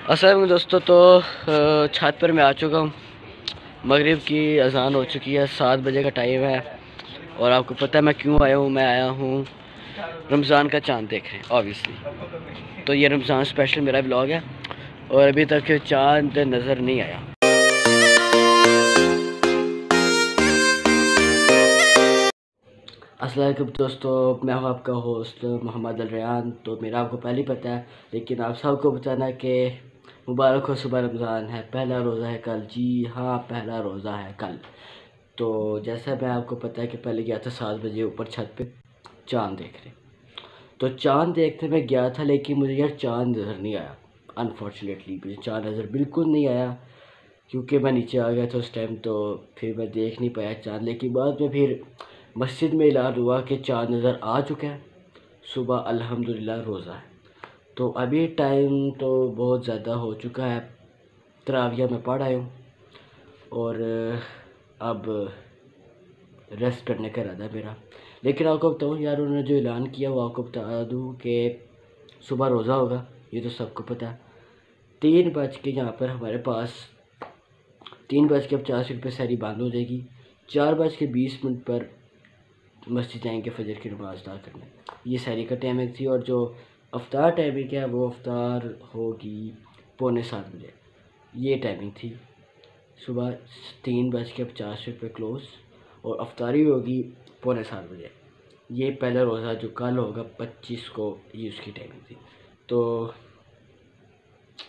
अस्सलाम वालेकुम दोस्तों। तो छत पर मैं आ चुका हूँ। मगरिब की अजान हो चुकी है, 7 बजे का टाइम है। और आपको पता है मैं क्यों आया हूँ। मैं आया हूँ रमज़ान का चांद देखने ऑब्वियसली। तो ये रमज़ान स्पेशल मेरा व्लॉग है और अभी तक चांद नज़र नहीं आया। अस्सलाम वालेकुम दोस्तों, मैं हूँ आपका होस्ट मोहम्मद अल रयान। तो मेरा आपको पहले ही पता है, लेकिन आप सबको बताना कि मुबारक हो, सुबह रमज़ान है, पहला रोज़ा है कल। जी हाँ, पहला रोज़ा है कल। तो जैसा मैं आपको पता है कि पहले गया था 7 बजे ऊपर छत पे चाँद देखने। तो चाँद देखने में गया था, लेकिन मुझे यार चाँद नज़र नहीं आया। अनफॉर्चुनेटली मुझे चाँद नज़र बिल्कुल नहीं आया, क्योंकि मैं नीचे आ गया था उस टाइम। तो फिर मैं देख नहीं पाया चाँद। लेकिन बाद में फिर मस्जिद में ऐलान हुआ कि चाँद नज़र आ चुका है, सुबह अल्हम्दुलिल्लाह रोज़ा है। तो अभी टाइम तो बहुत ज़्यादा हो चुका है, तराविया में पढ़ आया हूँ और अब रेस्ट करने का इरादा है मेरा। लेकिन आपको बताऊँ यार, उन्होंने जो ऐलान किया वो आपको बता दूँ कि सुबह रोज़ा होगा, ये तो सबको पता है। 3 बज के यहाँ पर हमारे पास 3:50 पर सहरी बंद हो जाएगी। 4:20 पर मस्जिद जाएंगे फजर की नमाज़ अदा करने। ये सहरी का टाइमिंग थी। और जो अफ्तार टाइमिंग है वो अफ्तार होगी 6:45 बजे। ये टाइमिंग थी। सुबह 3:50 पे क्लोज़ और अफ्तारी होगी 6:45 बजे। ये पहला रोज़ा जो कल होगा 25 को, ये उसकी टाइमिंग थी। तो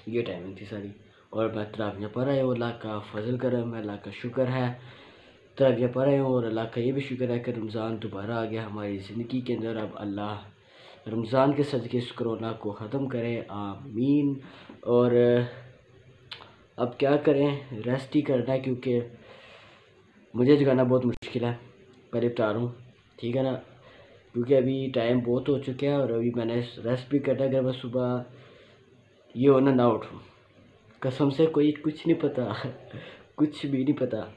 ये टाइमिंग थी सारी। और मैं तरावियाँ पढ़ आया हूँ। अल्लाह का फजल करम है, अल्लाह का शुक्र है, तरावियाँ पढ़ आए हूँ। और अल्लाह का ये भी शुक्र है कि रमज़ान दोबारा आ गया हमारी ज़िंदगी के अंदर। अब अल्लाह रमज़ान के सदक़े इस कोरोना को ख़त्म करे, आमीन। और अब क्या करें, रेस्ट ही करना है, क्योंकि मुझे जगाना बहुत मुश्किल है। पहले बता रहा हूँ, ठीक है ना, क्योंकि अभी टाइम बहुत हो चुका है और अभी मैंने रेस्ट भी करना है। अगर मैं सुबह ये होना ना उठूँ, कसम से कोई कुछ नहीं पता कुछ भी नहीं पता,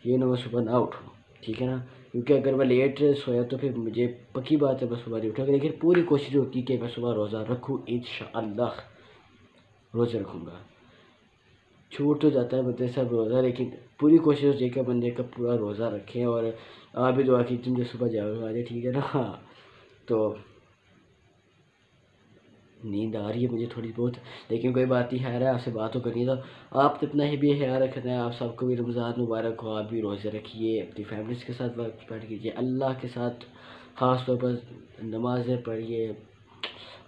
ये ना मैं सुबह ना उठूँ, ठीक है ना। क्योंकि अगर मैं लेट सोया तो फिर मुझे पक्की बात है मैं सुबह नहीं उठूँगा। लेकिन पूरी कोशिश होती है कि मैं सुबह रोज़ा रखूँ, इंशाअल्लाह रोज़ा रखूँगा। छूट तो जाता है बंदे सब रोज़ा, लेकिन पूरी कोशिश होती है कि बंदे का पूरा रोज़ा रखें। और आप भी दुआ कीजिए मुझे सुबह जाओ आ जाए, ठीक है ना। हाँ, तो नींद आ रही है मुझे थोड़ी बहुत, लेकिन कोई बात नहीं, है आपसे बात तो करनी। तो आप अपना ही भी ख्याल रखना है। आप सबको भी रमज़ान मुबारक हो। आप भी रोज़े रखिए, अपनी फैमिलीज़ के साथ वक्त स्पेंड कीजिए, अल्लाह के साथ ख़ास तौर पर नमाज़ें पढ़िए,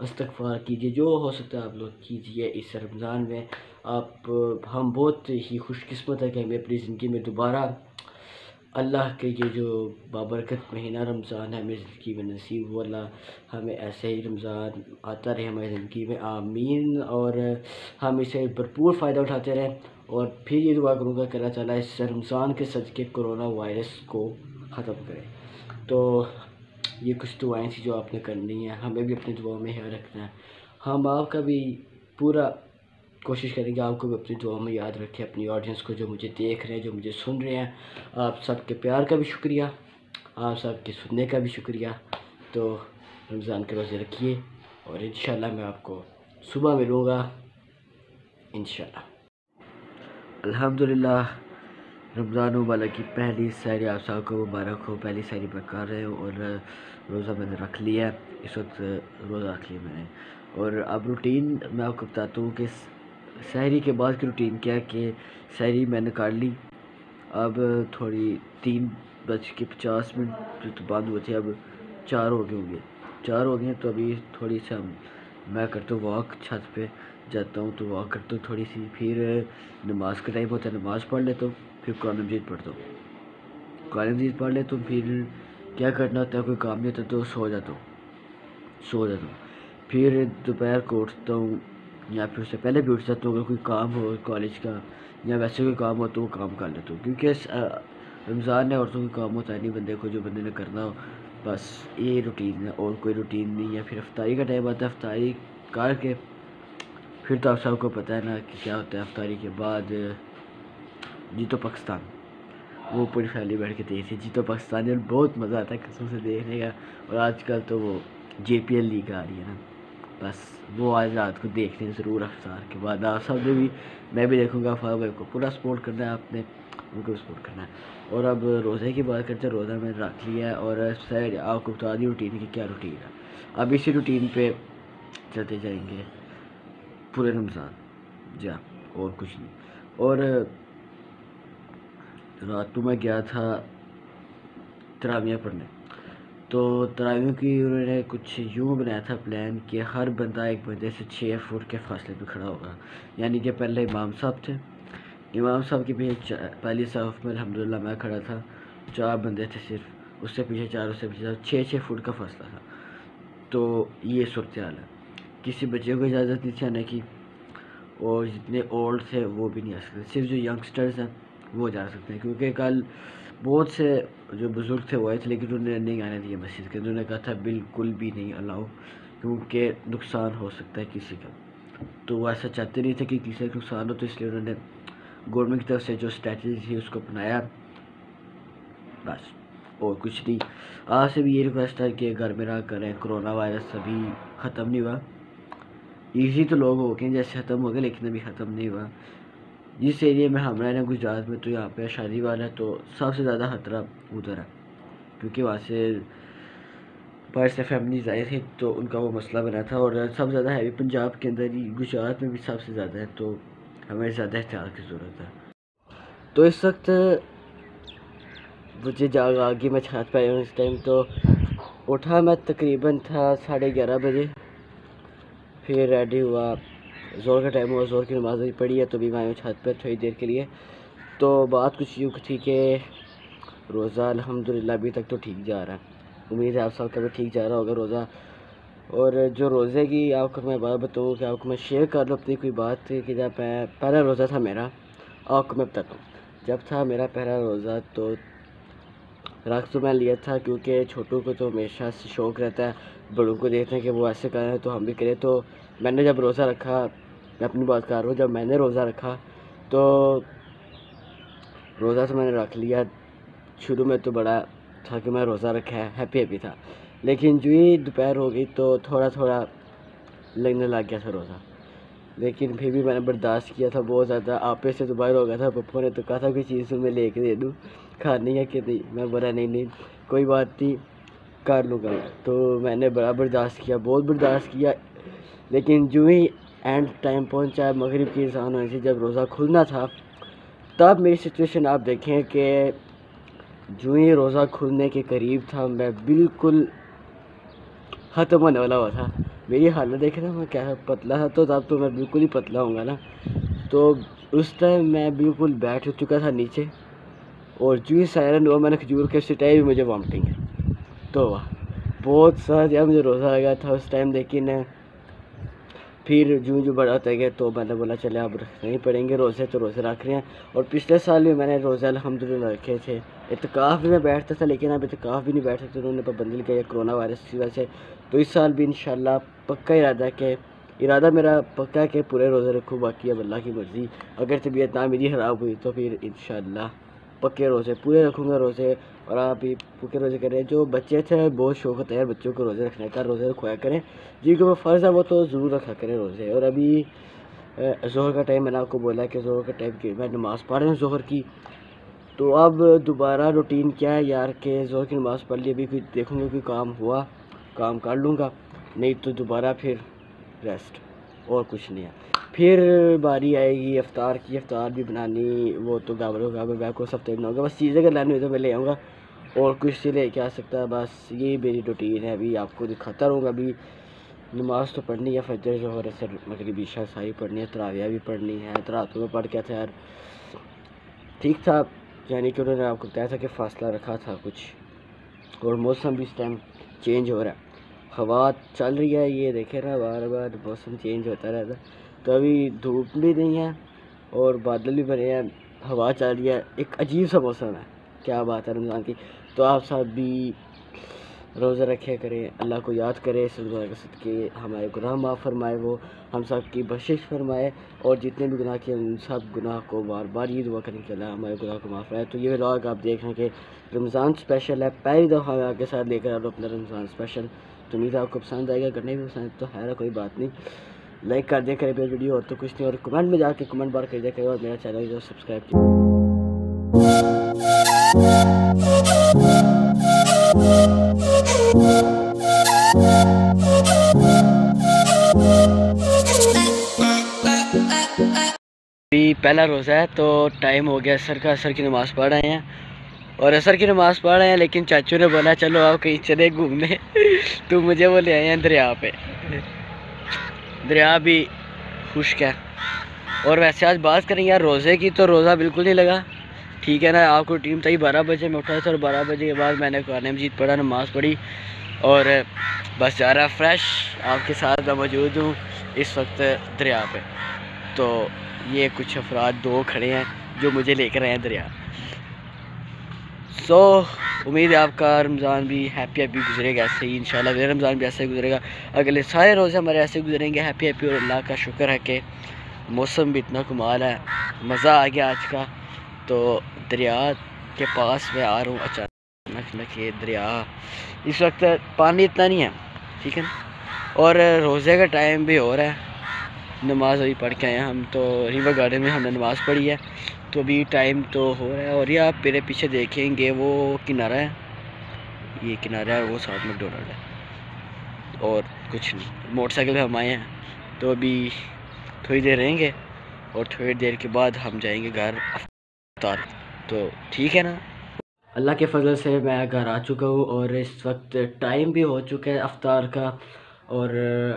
इस्तग़फ़ार कीजिए, जो हो सकता है आप लोग कीजिए इस रमज़ान में। आप हम बहुत ही खुशकिस्मत है कि हमें अपनी ज़िंदगी में दोबारा अल्लाह के ये जो बाबरकत महीना रमज़ान है हमें ज़िंदगी में नसीब हो। अल्लाह हमें ऐसे ही रमज़ान आता रहे हमारी ज़िंदगी में, आमीन। और हम इसे भरपूर फ़ायदा उठाते रहें। और फिर ये दुआ करूँगा कि अल्लाह ताला इस रमज़ान के सदक़े कोरोना वायरस को ख़त्म करे। तो ये कुछ दुआएँ थी जो आपने करनी है, हमें भी अपनी दुआओं में ख्याल रखना है। हम आपका भी पूरा कोशिश करेंगे आपको भी अपनी दुआ में याद रखें, अपनी ऑडियंस को, जो मुझे देख रहे हैं, जो मुझे सुन रहे हैं। आप सबके प्यार का भी शुक्रिया, आप सबके सुनने का भी शुक्रिया। तो रमज़ान के रोज़े रखिए और इंशाल्लाह मैं आपको सुबह मिलूँगा, इंशाल्लाह। अल्हम्दुलिल्लाह, रमज़ान मुबारक की पहली सहरी आप सबको मुबारक हो। पहली सहरी मैं कर रहे हो और रोज़ा मैंने रख लिया है। इस वक्त रोज़ा रख लिया मैंने। और अब रूटीन मैं आपको बताता हूँ कि सहरी के बाद की रूटीन क्या है। कि सहरी मैंने कर ली, अब थोड़ी 3:50 जो तो बंद हुए थे, अब 4 हो गए होंगे, 4 हो गए। तो अभी थोड़ी सा मैं करता हूँ वॉक, छत पे जाता हूँ तो वॉक करता हूँ थोड़ी सी। फिर नमाज़ का टाइम होता है, नमाज़ पढ़ लेता हूँ। फिर कुरान मजीद पढ़ता हूँ, कुरान मजीद पढ़ लेता हूँ। फिर क्या करना होता है, कोई काम नहीं होता तो सो जाता हूँ। फिर दोपहर को उठता हूँ, या फिर उससे पहले भी उठ जाता हूँ। अगर कोई काम हो कॉलेज का या वैसे कोई काम हो तो वो काम कर लेता हूँ, क्योंकि रमज़ान है और तो कोई काम होता है नहीं बंदे को, जो बंदे ने करना हो। बस ये रूटीन है और कोई रूटीन नहीं है। फिर अफ्तारी का टाइम आता है, अफ्तारी करके फिर तो आप सबको पता है ना कि क्या होता है अफ्तारी के बाद। जीतो पाकिस्तान, वो पूरी फैमिली बैठ के देखी थी जीतो पाकिस्तान, और बहुत मज़ा आता है कसम से देखने का। और आजकल तो वो JPL लीग आ रही है ना, बस वो आज रात को देखने ज़रूर अफ्तार के बाद। आप सब ने भी, मैं भी देखूँगा। फारूक भाई को पूरा सपोर्ट करना है, आपने उनको सपोर्ट करना है। और अब रोज़े की बात करते हैं। रोज़ा मैंने रख लिया है और सर आपको बता दी रूटीन की क्या रूटीन है। अब इसी रूटीन पे चलते जाएंगे पूरे रमज़ान जा, और कुछ नहीं। और रात को मैं गया था तरावियाँ पढ़ने, तो तरावियों की उन्होंने कुछ यूँ बनाया था प्लान कि हर बंदा एक बंदे से 6 फुट के फासले पे खड़ा होगा। यानी कि पहले इमाम साहब थे, इमाम साहब के पीछे पहली सफ़ में अल्हम्दुलिल्लाह मैं खड़ा था, 4 बंदे थे सिर्फ, उससे पीछे 4, उससे पीछे 6-6 फुट का फासला था। तो ये सूरत हाल है। किसी बच्चे को इजाज़त नहीं थी आने की, और जितने ओल्ड थे वो भी नहीं आ सकते, सिर्फ जो यंगस्टर्स हैं वो जा सकते हैं। क्योंकि कल बहुत से जो बुज़ुर्ग थे वो आए थे, लेकिन उन्होंने नहीं आने दिया मस्जिद के। उन्होंने कहा था बिल्कुल भी नहीं अलाउ, क्योंकि नुकसान हो सकता है किसी का। तो वो ऐसा चाहते नहीं थे कि किसी का नुकसान हो, तो इसलिए उन्होंने गवर्नमेंट की तरफ से जो स्ट्रैटेजी थी उसको अपनाया, बस और कुछ नहीं। आज से भी ये रिक्वेस्ट है कि घर में ना करें, कोरोना वायरस अभी ख़त्म नहीं हुआ। ईजी तो लोग हो गए जैसे ख़त्म हो गए, लेकिन अभी ख़त्म नहीं हुआ। जिस एरिया में हम रह रहे हैं गुजरात में, तो यहाँ पे शादी वाला है, तो सबसे ज़्यादा ख़तरा उधर है, क्योंकि वहाँ से बाहर से फैमिलीज आए थे, तो उनका वो मसला बना था। और सबसे ज़्यादा है भी पंजाब के अंदर ही, गुजरात में भी सबसे ज़्यादा है, तो हमें ज़्यादा एहतियात की ज़रूरत है। तो इस वक्त मुझे जाग आ गई, मैं छत पर आया हूँ इस टाइम। तो उठा मैं तकरीबन था 11:30 बजे, फिर रेडी हुआ, ज़ोर का टाइम हुआ, ज़ोर की नमाज़ भी पढ़ी है, तो भी मैं आया हूँ छत पर थोड़ी देर के लिए। तो बात कुछ यूँ थी कि रोज़ा अल्हम्दुलिल्लाह अभी तक तो ठीक जा रहा है, उम्मीद है आप सबका भी ठीक जा रहा होगा रोज़ा। और जो रोज़े की आपको मैं बात बताऊँ कि आपको मैं शेयर कर लूँ अपनी कोई बात कि जब पहला रोज़ा था मेरा, आपको मैं बताता हूँ। जब था मेरा पहला रोज़ा तो रख तो मैं लिया था, क्योंकि छोटों को तो हमेशा से शौक़ रहता है बड़ों को देखते हैं कि वो ऐसे करें तो हम भी करें। तो मैंने जब रोज़ा रखा, मैं अपनी बात कर रहा हूँ, जब मैंने रोज़ा रखा तो रोज़ा तो मैंने रख लिया। शुरू में तो बड़ा था कि मैं रोज़ा रखा है, हैप्पी था, लेकिन जो ही दोपहर हो गई तो थोड़ा थोड़ा लगने लग गया था रोज़ा। लेकिन फिर भी मैंने बर्दाश्त किया था बहुत ज़्यादा। आपे से तो बाहर हो गया था, पप्पू ने तो कहा था कोई चीज़ मैं लेके दे दूँ, खानी है कि नहीं। मैं बोला नहीं कोई बात नहीं, कर लूँगा। तो मैंने बड़ा बर्दाश्त किया, बहुत बर्दाश्त किया। लेकिन जो ही एंड टाइम पहुँचा, मगरिब की अज़ान होने से जब रोज़ा खुलना था, तब मेरी सिचुएशन आप देखें कि जो ही रोज़ा खुलने के करीब था, मैं बिल्कुल ख़त्म होने वाला हुआ था। मेरी हालत देखे ना, मैं क्या पतला था, तो तब तो मैं बिल्कुल ही पतला होऊंगा ना। तो उस टाइम मैं बिल्कुल बैठ चुका था नीचे, और जो ही सायरन हुआ मैंने खजूर के सिटाई भी, मुझे वॉमिटिंग है। तो बहुत सा जब मुझे रोज़ा आ गया था उस टाइम, लेकिन फिर जो बड़ा होता गया तो मैंने बोला चले अब रखने ही पड़ेंगे रोज़े, तो रोज़े रख रहे हैं। और पिछले साल भी मैंने रोज़े अल्हम्दुलिल्लाह रखे थे। इत्काफ़ भी मैं बैठता था, लेकिन अब इत्काफ़ भी नहीं बैठ सकते, उन्होंने पाबंदी लगाई कोरोना वायरस की वजह से। तो इस साल भी इंशाल्लाह पक्का इरादा मेरा पक्का है कि पूरे रोज़े रखूँ। बाकी अब अल्लाह की मर्ज़ी, अगर तबीयत ना मेरी ख़राब हुई तो फिर इंशाल्लाह पक्के रोज़े पूरे रखूँगा रोज़े। और आप भी पक्के रोज़े करें। जो बच्चे थे बहुत शौक़ होता है बच्चों को रोज़े रखने का, रोज़े रखवाया करें, जिनके ऊपर फ़र्ज़ है वो तो ज़रूर रखा करें रोज़े। और अभी ज़ोहर का टाइम, मैंने आपको बोला कि ज़ोहर का टाइम की मैं नमाज़ पढ़ रहा हूँ ज़ोहर की। तो अब दोबारा रूटीन क्या है यार कि ज़ोहर की नमाज़ पढ़ ली, अभी कोई देखूँगा कोई काम हुआ काम कर लूँगा, नहीं तो दोबारा फिर रेस्ट, और कुछ नहीं है। फिर बारी आएगी अफ्तार की, अफ्तार भी बनानी, वो तो मैं को हफ्ते बनाऊँगा। बस चीज़ें अगर लानी हुई तो मैं ले आऊँगा, और कुछ से लेके आ सकता है। बस ये मेरी रूटीन है, अभी आपको दिखाता रहूँगा। अभी नमाज़ तो पढ़नी है, फजर ज़ोहर असर मगरिब इशा सारी पढ़नी है, तरावियाँ भी पढ़नी है। तरातों में पढ़ के था यार, ठीक था, यानी कि उन्होंने आपको बताया था कि फ़ासला रखा था कुछ। और मौसम भी इस टाइम चेंज हो रहा है, हवा चल रही है, ये देखे ना बार बार मौसम चेंज होता रहता है। तो अभी धूप भी नहीं है और बादल भी बने हैं, हवा चल रही है, एक अजीब सा मौसम है। क्या बात है रमज़ान की। तो आप सब भी रोज़ा रखे करें, अल्लाह को याद करें, इस दुआ के सदके हमारे गुनाह माफ़ फरमाए, वो हम सब की बख्शिश फरमाए। और जितने भी गुनाह किए उन सब गुनाह को बार बार ये दुआ करें कि अल्लाह हमारे गुनाह को माफ़ फरमाए। तो ये व्लॉग आप देख रहे हैं कि रमज़ान स्पेशल है, पहली दफ़ा मैं आपके साथ लेकर आ रहा हूँ अपना रमज़ान स्पेशल। तो उम्मीद है आपको पसंद आएगा, करने भी पसंद तो है, कोई बात नहीं, लाइक कर दिया करें मेरी वीडियो, और तो कुछ नहीं, और कमेंट में जाके कमेंट बार कर दिया करें, और मेरा चैनल जो सब्सक्राइब अभी पहला रोज़ा है तो टाइम हो गया असर का, असर की नमाज़ पढ़ रहे हैं, और असर की नमाज़ पढ़ रहे हैं, लेकिन चाचू ने बोला चलो आप कहीं चले घूमने तो मुझे वो ले आए हैं दरिया पे। दरिया भी खुश्क है। और वैसे आज बात करें यार रोज़े की, तो रोज़ा बिल्कुल नहीं लगा, ठीक है ना। आपको टीम चाहिए 12 बजे मैं उठा था, और 12 बजे के बाद मैंने कुरान मजीद पढ़ा, नमाज़ पढ़ी, और बस जा रहा फ्रेश आपके साथ मैं मौजूद हूँ इस वक्त दरिया पे। तो ये कुछ अफराद दो खड़े हैं जो मुझे लेकर आए हैं दरिया। उम्मीद है आपका रमज़ान भी हैप्पी गुजरेगा ऐसे ही, इंशाल्लाह मेरा रमज़ान भी ऐसे ही गुजरेगा, अगले सारे रोज़े हमारे ऐसे गुजरेंगे हैप्पी। और अल्लाह का शुक्र है कि मौसम भी इतना कमाल है, मज़ा आ गया आज का। तो दरिया के पास मैं आ रहा हूँ, अचानक ये दरिया इस वक्त पानी इतना नहीं है, ठीक है ना, और रोज़े का टाइम भी हो रहा है, नमाज अभी पढ़ के आए हैं हम, तो रिवर गार्डन में हमने नमाज़ पढ़ी है, तो अभी टाइम तो हो रहा है। और ये आप मेरे पीछे देखेंगे वो किनारा है, ये किनारा है, वो साथ में डोनल्ड है, और कुछ नहीं, मोटरसाइकिल पे हम आए हैं। तो अभी थोड़ी देर रहेंगे, और थोड़ी देर के बाद हम जाएंगे घर अफ्तार। तो ठीक है ना, अल्लाह के फजल से मैं घर आ चुका हूँ, और इस वक्त टाइम भी हो चुका है अफ्तार का, और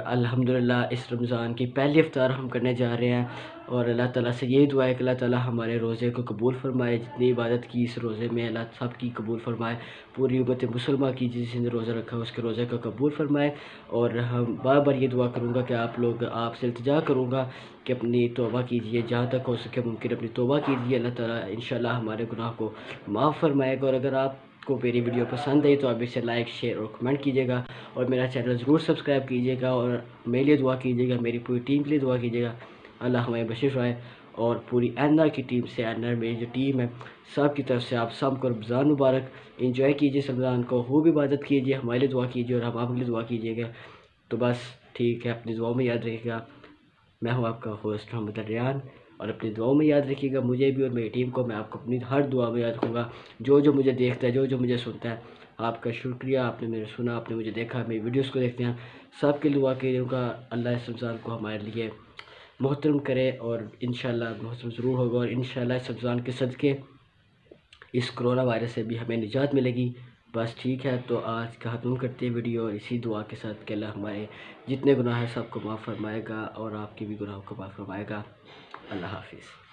अल्हम्दुलिल्लाह इस रमज़ान की पहली इफ्तार हम करने जा रहे हैं। और अल्लाह ताला से यही दुआ है कि अल्लाह ताला हमारे रोज़े को कबूल फ़रमाए, जितनी इबादत की इस रोज़े में अल्लाह सब की कबूल फ़रमाए, पूरी उम्मत मुसलमान की जिसने रोज़ा रखा है उसके रोज़े को कबूल फ़रमाए। और हम बार बार ये दुआ करूँगा कि आप लोग, आपसे इल्तिजा करूँगा कि अपनी तौबा कीजिए, जहाँ तक हो सके मुमकिन अपनी तौबा कीजिए, अल्लाह ताला इंशाल्लाह हमारे गुनाह को माफ़ फ़रमाएगा। और अगर आपको मेरी वीडियो पसंद आई तो आप इसे लाइक, शेयर और कमेंट कीजिएगा, और मेरा चैनल ज़रूर सब्सक्राइब कीजिएगा, और मेरे लिए दुआ कीजिएगा, मेरी पूरी टीम के लिए दुआ कीजिएगा, अल्लाह हमें बख्शिश आए। और पूरी एनआर की टीम से, एनआर मेरी जो टीम है सब की तरफ से आप सबको रमज़ान मुबारक, इंजॉय कीजिए रमज़ान को, खूब इबादत कीजिए, हमारे लिए दुआ कीजिए, और हम आपके लिए दुआ कीजिएगा। तो बस ठीक है, अपनी दुआओं में याद रखिएगा। मैं हूँ आपका होस्ट मोहम्मद रियान, और अपनी दुआओं में याद रखिएगा मुझे भी और मेरी टीम को, मैं आपको अपनी हर दुआ में याद रखूँगा। जो जो मुझे देखता है, जो जो मुझे सुनता है, आपका शुक्रिया, आपने मेरे सुना, आपने मुझे देखा, मेरी वीडियोस को देखते हैं, सब के दुआ कीजिएगा अल्लाह इस रमज़ान को हमारे लिए मोहतरम करे, और इंशाल्लाह मोहतरम ज़रूर होगा, और इंशाल्लाह इस रमज़ान के सदक़े इस कोरोना वायरस से भी हमें निजात मिलेगी। बस ठीक है, तो आज का ख़त्म करते हैं वीडियो, और इसी दुआ के साथ कि अल्लाह हमारे जितने गुनाह हैं सबको माफ़ फरमाएगा, और आपके भी गुनाहों को माफ़ फरमाएगा। अल्लाह हाफिज़।